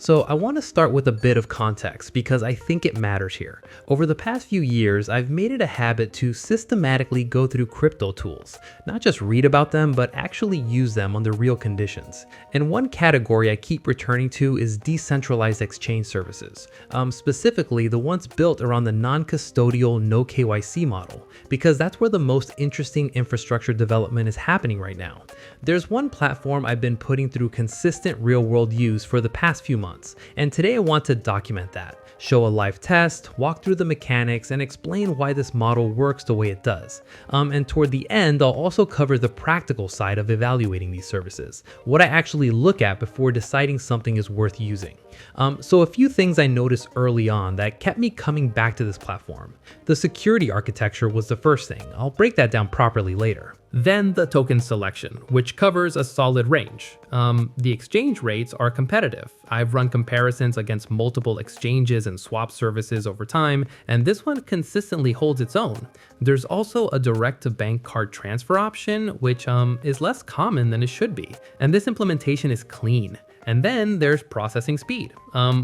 So I want to start with a bit of context because I think it matters here. Over the past few years, I've made it a habit to systematically go through crypto tools, not just read about them, but actually use them under real conditions. And one category I keep returning to is decentralized exchange services, specifically the ones built around the non-custodial, no KYC model, because that's where the most interesting infrastructure development is happening right now. There's one platform I've been putting through consistent real-world use for the past few months. And today I want to document that, show a live test, walk through the mechanics, and explain why this model works the way it does. And toward the end, I'll also cover the practical side of evaluating these services, what I actually look at before deciding something is worth using. So a few things I noticed early on that kept me coming back to this platform. The security architecture was the first thing. I'll break that down properly later. Then the token selection, which covers a solid range. The exchange rates are competitive. I've run comparisons against multiple exchanges and swap services over time, and this one consistently holds its own. There's also a direct-to-bank card transfer option, which is less common than it should be, and this implementation is clean. And then there's processing speed,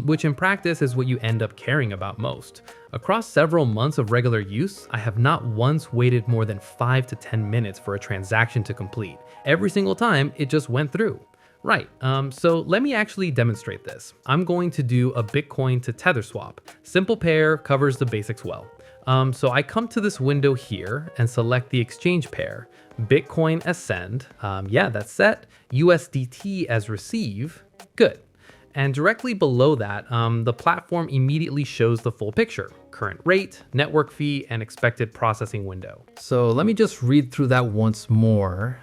which in practice is what you end up caring about most. Across several months of regular use, I have not once waited more than 5 to 10 minutes for a transaction to complete. Every single time, it just went through. Right, so let me actually demonstrate this. I'm going to do a Bitcoin to Tether swap. Simple pair covers the basics well. So I come to this window here and select the exchange pair. Bitcoin as send, yeah, that's set. USDT as receive, good. And directly below that, the platform immediately shows the full picture: current rate, network fee, and expected processing window. So let me just read through that once more.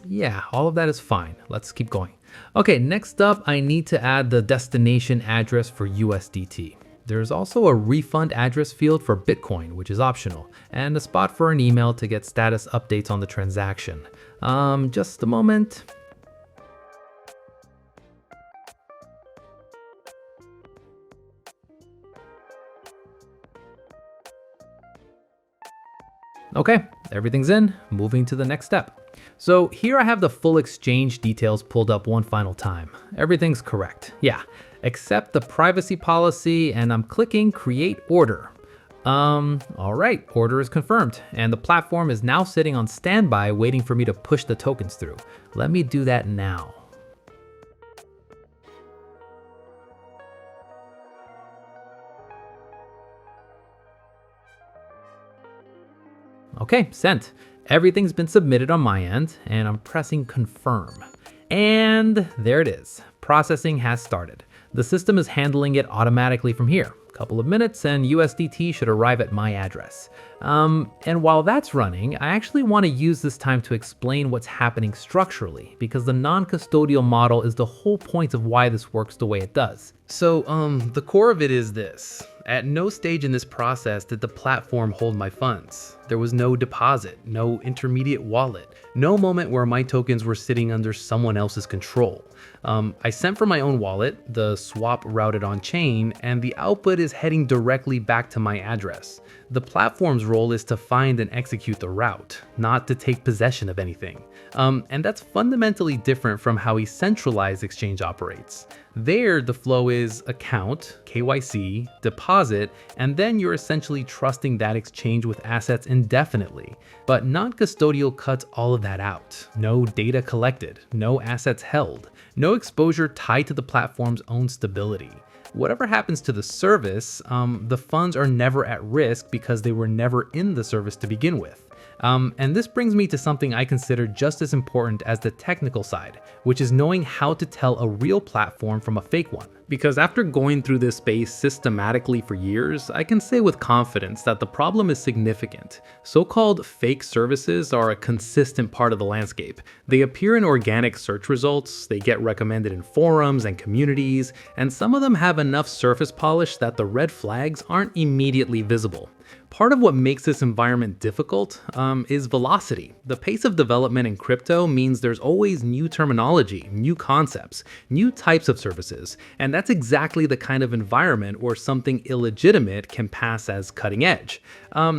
Yeah, all of that is fine. Let's keep going. Okay, next up, I need to add the destination address for USDT. There's also a refund address field for Bitcoin, which is optional, and a spot for an email to get status updates on the transaction. Just a moment. Okay, everything's in, moving to the next step. So here I have the full exchange details pulled up one final time. Everything's correct, yeah, except the privacy policy, and I'm clicking create order. All right, order is confirmed, and the platform is now sitting on standby waiting for me to push the tokens through. Let me do that now. Okay, sent. Everything's been submitted on my end, and I'm pressing confirm. And there it is. Processing has started. The system is handling it automatically from here. A couple of minutes and USDT should arrive at my address. And while that's running, I actually want to use this time to explain what's happening structurally, because the non-custodial model is the whole point of why this works the way it does. So the core of it is this. At no stage in this process did the platform hold my funds. There was no deposit, no intermediate wallet, no moment where my tokens were sitting under someone else's control. I sent from my own wallet, the swap routed on chain, and the output is heading directly back to my address. The platform's role is to find and execute the route, not to take possession of anything. And that's fundamentally different from how a centralized exchange operates. There, the flow is account, KYC, deposit, and then you're essentially trusting that exchange with assets indefinitely. But non-custodial cuts all of that out. No data collected, no assets held, no exposure tied to the platform's own stability. Whatever happens to the service, the funds are never at risk because they were never in the service to begin with. And this brings me to something I consider just as important as the technical side, which is knowing how to tell a real platform from a fake one. Because after going through this space systematically for years, I can say with confidence that the problem is significant. So-called fake services are a consistent part of the landscape. They appear in organic search results, they get recommended in forums and communities, and some of them have enough surface polish that the red flags aren't immediately visible. Part of what makes this environment difficult is velocity. The pace of development in crypto means there's always new terminology, new concepts, new types of services, and that's That's exactly the kind of environment where something illegitimate can pass as cutting edge.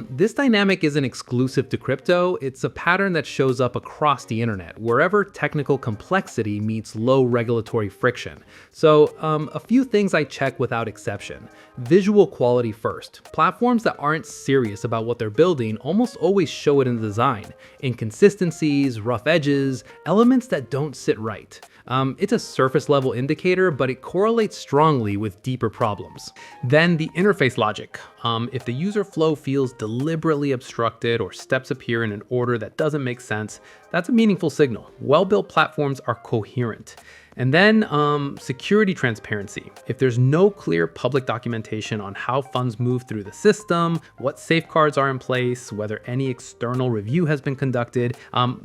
This dynamic isn't exclusive to crypto, it's a pattern that shows up across the internet, wherever technical complexity meets low regulatory friction. So a few things I check without exception. Visual quality first. Platforms that aren't serious about what they're building almost always show it in the design. Inconsistencies, rough edges, elements that don't sit right. It's a surface level indicator, but it correlates strongly with deeper problems. Then the interface logic. If the user flow feels deliberately obstructed or steps appear in an order that doesn't make sense, that's a meaningful signal. Well-built platforms are coherent. And then security transparency. If there's no clear public documentation on how funds move through the system, what safeguards are in place, whether any external review has been conducted,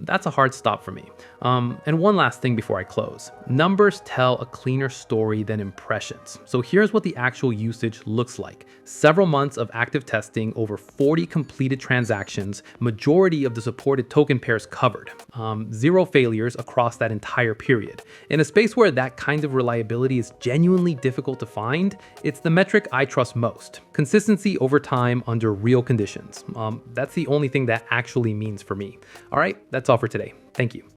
that's a hard stop for me. And one last thing before I close. Numbers tell a cleaner story than impressions. So here's what the actual usage looks like. Several months of active testing, over 40 completed transactions, majority of the supported token pairs covered, 0 failures across that entire period. In a space where that kind of reliability is genuinely difficult to find, it's the metric I trust most. Consistency over time under real conditions. That's the only thing that actually means for me. All right, that's all for today. Thank you.